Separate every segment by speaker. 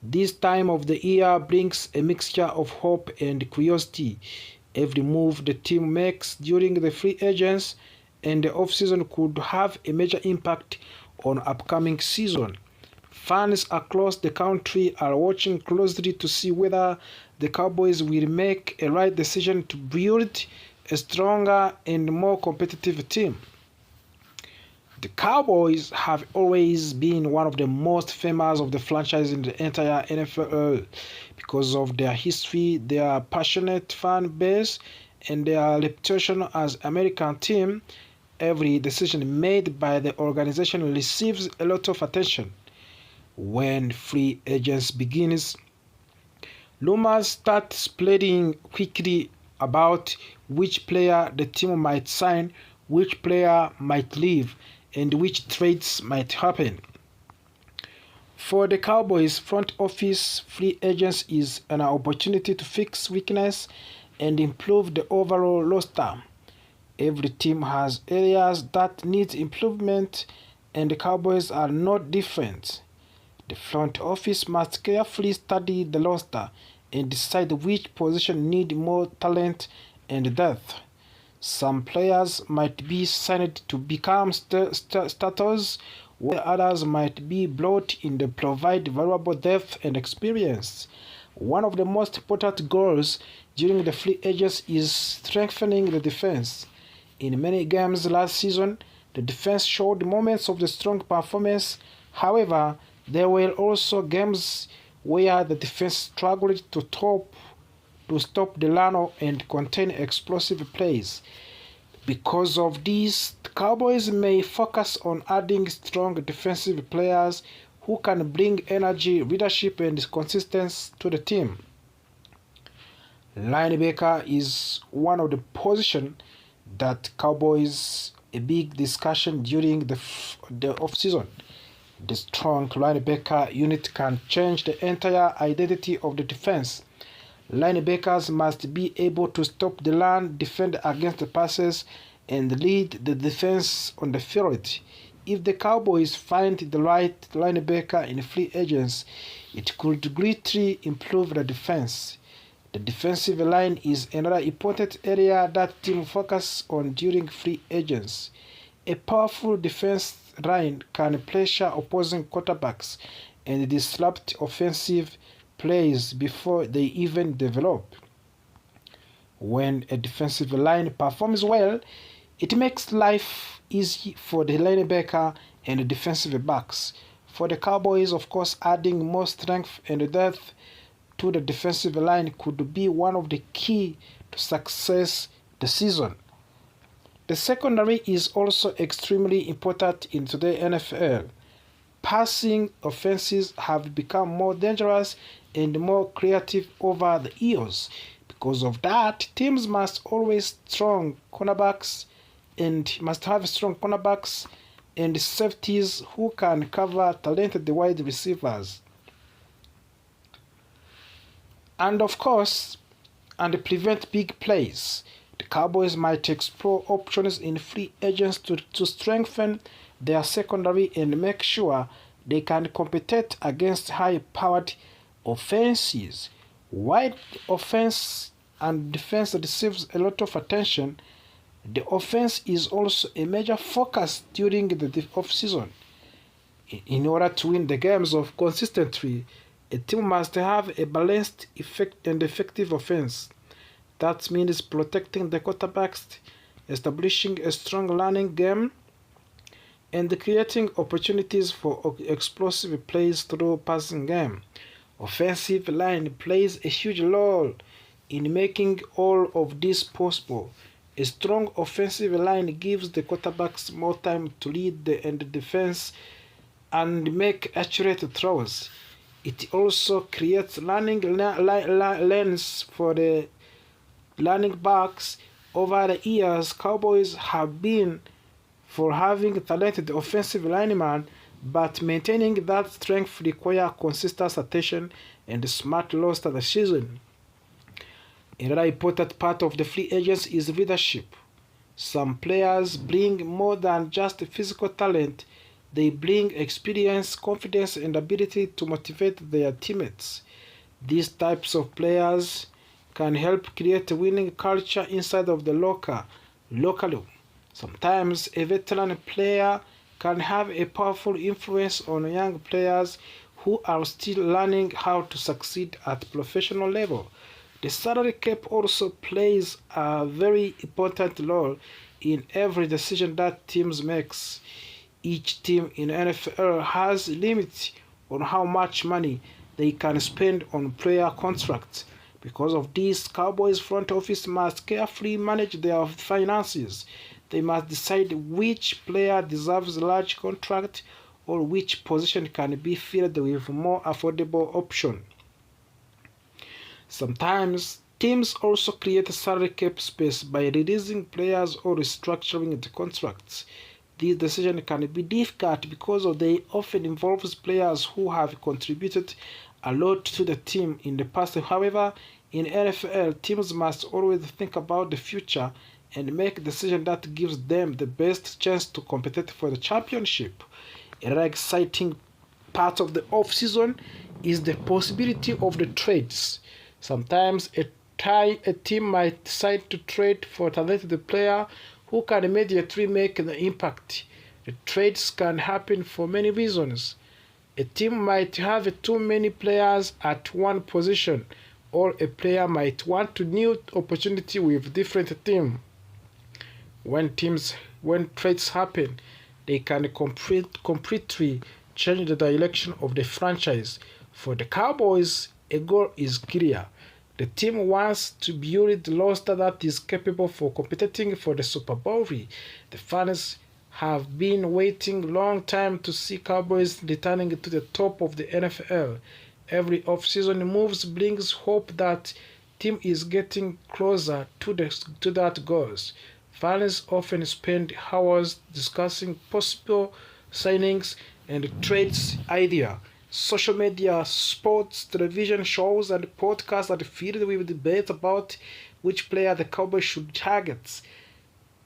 Speaker 1: This time of the year brings a mixture of hope and curiosity. Every move the team makes during the free agents and the offseason could have a major impact on upcoming season. Fans across the country are watching closely to see whether the Cowboys will make a right decision to build a stronger and more competitive team. The Cowboys have always been one of the most famous of the franchises in the entire NFL because of their history, their passionate fan base, and their reputation as American team. Every decision made by the organization receives a lot of attention. When free agents begins, rumors start spreading quickly about which player the team might sign, which player might leave, and which trades might happen. For the Cowboys front office, free agents is an opportunity to fix weakness and improve the overall roster. Every team has areas that need improvement, and the Cowboys are not different. The front office must carefully study the roster and decide which position need more talent and depth. Some players might be signed to become starters, while others might be brought in to provide valuable depth and experience. One of the most important goals during the free agency is strengthening the defense. In many games last season, the defense showed moments of the strong performance. However, there were also games where the defense struggled to stop the run and contain explosive plays. Because of this, the Cowboys may focus on adding strong defensive players who can bring energy, leadership, and consistency to the team. Linebacker is one of the positions that Cowboys a big discussion during the offseason. The strong linebacker unit can change the entire identity of the defense. Linebackers must be able to stop the run, defend against the passes, and lead the defense on the field. If the Cowboys find the right linebacker in free agents, it could greatly improve the defense. The defensive line is another important area that team focus on during free agents. A powerful defense line can pressure opposing quarterbacks and disrupt offensive plays before they even develop. When a defensive line performs well, it makes life easy for the linebacker and the defensive backs. For the Cowboys, of course, adding more strength and depth to the defensive line could be one of the key to success this season. The secondary is also extremely important in today's NFL. Passing offenses have become more dangerous and more creative over the years. Because of that, teams must have strong cornerbacks and safeties who can cover talented wide receivers. And of course, and prevent big plays. The Cowboys might explore options in free agents to strengthen their secondary and make sure they can compete against high-powered offenses. While offense and defense receives a lot of attention, the offense is also a major focus during the offseason. In order to win the games of consistently, a team must have a balanced and effective offense. That means protecting the quarterbacks, establishing a strong running game, and creating opportunities for explosive plays through passing game. Offensive line plays a huge role in making all of this possible. A strong offensive line gives the quarterbacks more time to lead the defense and make accurate throws. It also creates running lanes for the running backs. Over the years, Cowboys have been for having talented offensive linemen, but maintaining that strength requires consistent attention and smart roster decision. Another important part of the free agents is leadership. Some players bring more than just physical talent. They bring experience, confidence, and ability to motivate their teammates. These types of players can help create a winning culture inside of the locker room. Sometimes a veteran player can have a powerful influence on young players who are still learning how to succeed at professional level. The salary cap also plays a very important role in every decision that teams makes. Each team in NFL has limits on how much money they can spend on player contracts. Because of this, Cowboys front office must carefully manage their finances. They must decide which player deserves a large contract or which position can be filled with more affordable option. Sometimes teams also create a salary cap space by releasing players or restructuring the contracts. This decision can be difficult because they often involve players who have contributed a lot to the team in the past. However, in NFL, teams must always think about the future and make a decision that gives them the best chance to compete for the championship. Another exciting part of the off-season is the possibility of the trades. Sometimes a team might decide to trade for a talented player who can immediately make an impact. The trades can happen for many reasons. A team might have too many players at one position, or a player might want a new opportunity with different team. When trades happen, they can completely change the direction of the franchise. For the Cowboys, a goal is clear. The team wants to build a roster that is capable for competing for the Super Bowl. The fans have been waiting a long time to see Cowboys returning to the top of the NFL. Every offseason moves brings hope that team is getting closer to that goals. Fans often spend hours discussing possible signings and trades idea. Social media, sports, television shows, and podcasts are filled with debate about which player the Cowboys should target.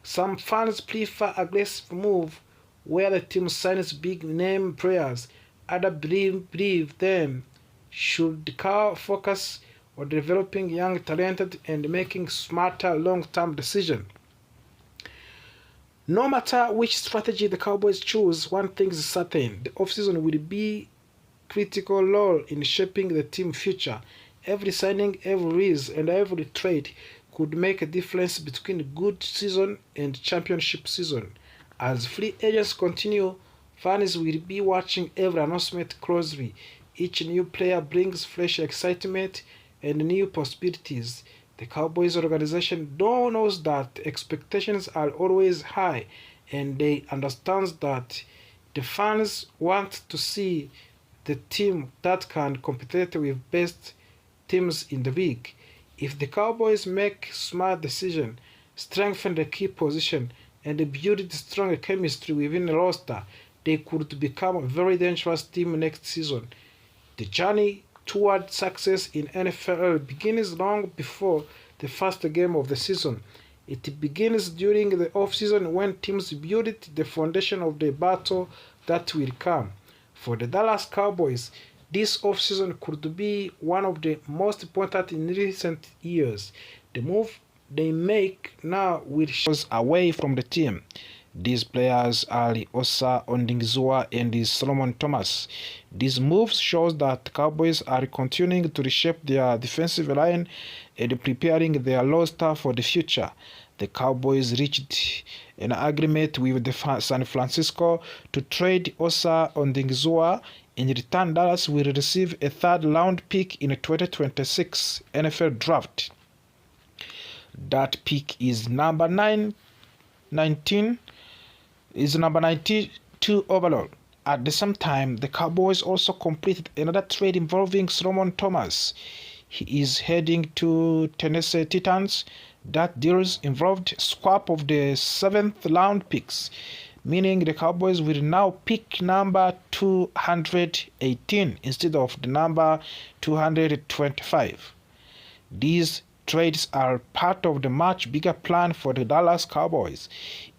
Speaker 1: Some fans prefer aggressive move where the team signs big name players. Others believe them should focus on developing young talented and making smarter long-term decisions. No matter which strategy the Cowboys choose, one thing is certain: the offseason will be critical role in shaping the team future. Every signing, every release, and every trade could make a difference between good season and championship season. As free agents continue, fans will be watching every announcement closely. Each new player brings fresh excitement and new possibilities. The Cowboys organization knows that expectations are always high, and they understand that the fans want to see the team that can compete with best teams in the league. If the Cowboys make smart decisions, strengthen the key position, and build strong chemistry within the roster, they could become a very dangerous team next season. The journey toward success in NFL begins long before the first game of the season. It begins during the offseason when teams build the foundation of the battle that will come. For the Dallas Cowboys, this offseason could be one of the most important in recent years. The move they make now will show us away from the team. These players are Osa Ondingzua and Solomon Thomas. These moves shows that Cowboys are continuing to reshape their defensive line and preparing their roster for the future. The Cowboys reached an agreement with the San Francisco to trade Osa Ondingzua. In return, Dallas will receive a third-round pick in the 2026 NFL Draft. That pick is number 19 is number 92 overall. At the same time, the Cowboys also completed another trade involving Solomon Thomas. He is heading to Tennessee Titans. That deals involved swap of the 7th round picks, meaning the Cowboys will now pick number 218 instead of the number 225. These trades are part of the much bigger plan for the Dallas Cowboys.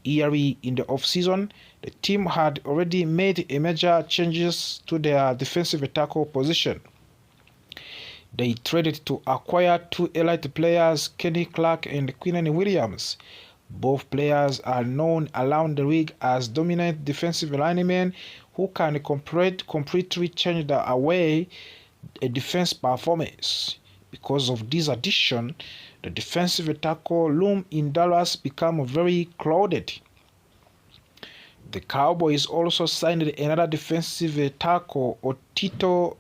Speaker 1: Early in the offseason, The team had already made major changes to their defensive tackle position. They traded to acquire two elite players, Kenny Clark and Quinnen Williams. Both players are known around the league as dominant defensive linemen who can completely change the away a defense performance. Because of this addition, the defensive tackle room in Dallas became very crowded. The Cowboys also signed another defensive tackle, Otito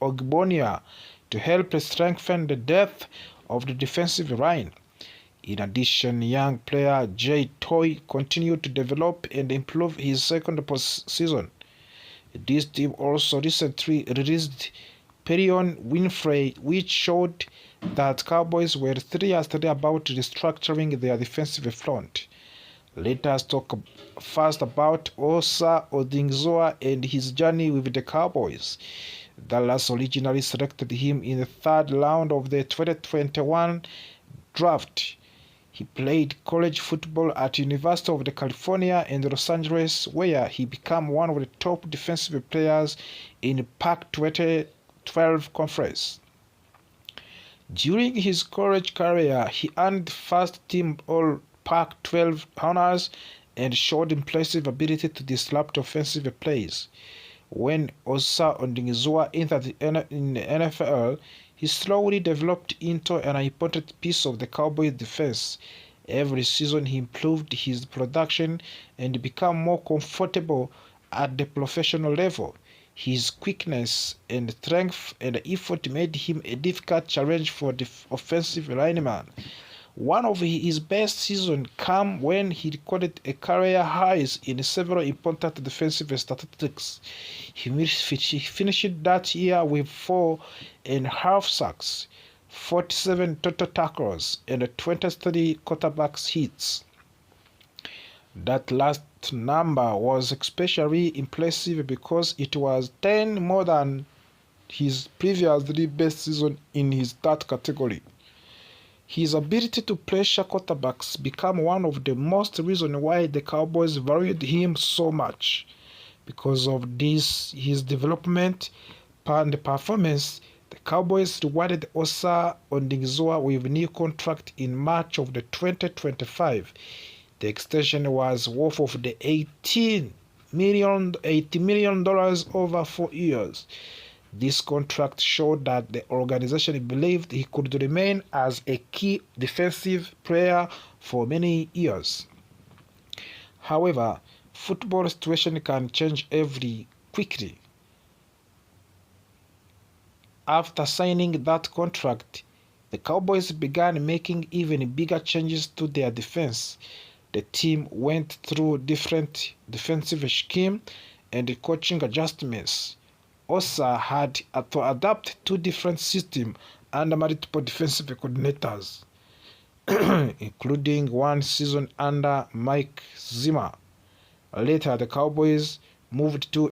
Speaker 1: Ogbonia, to help strengthen the depth of the defensive line. In addition, young player Jay Toy continued to develop and improve his second season. This team also recently released Perion Winfrey, which showed that Cowboys were seriously about restructuring their defensive front. Let us talk first about Osa Odingzoa and his journey with the Cowboys. Dallas originally selected him in the third round of the 2021 draft. He played college football at University of California in Los Angeles, where he became one of the top defensive players in Pac-12 conference. During his college career, he earned first-team All-Pac-12 honors and showed impressive ability to disrupt offensive plays. When Osa Odingzoa entered in the NFL, he slowly developed into an important piece of the Cowboys defense. Every season he improved his production and became more comfortable at the professional level. His quickness and strength and effort made him a difficult challenge for the offensive lineman. One of his best seasons came when he recorded a career highs in several important defensive statistics. He finished that year with 4.5 sacks, 47 total tackles, and 23 quarterback hits. That last number was especially impressive because it was 10 more than his previously best season in his that category. His ability to pressure quarterbacks became one of the most reasons why the Cowboys valued him so much. Because of this, his development and performance, the Cowboys rewarded Osa Odingzoa with a new contract in March of the 2025. The extension was worth of the $80 million over 4 years. This contract showed that the organization believed he could remain as a key defensive player for many years. However, football situation can change quickly. After signing that contract, the Cowboys began making even bigger changes to their defense. The team went through different defensive schemes and coaching adjustments. Osa had to adapt to different systems under multiple defensive coordinators, including one season under Mike Zimmer. Later, the Cowboys moved to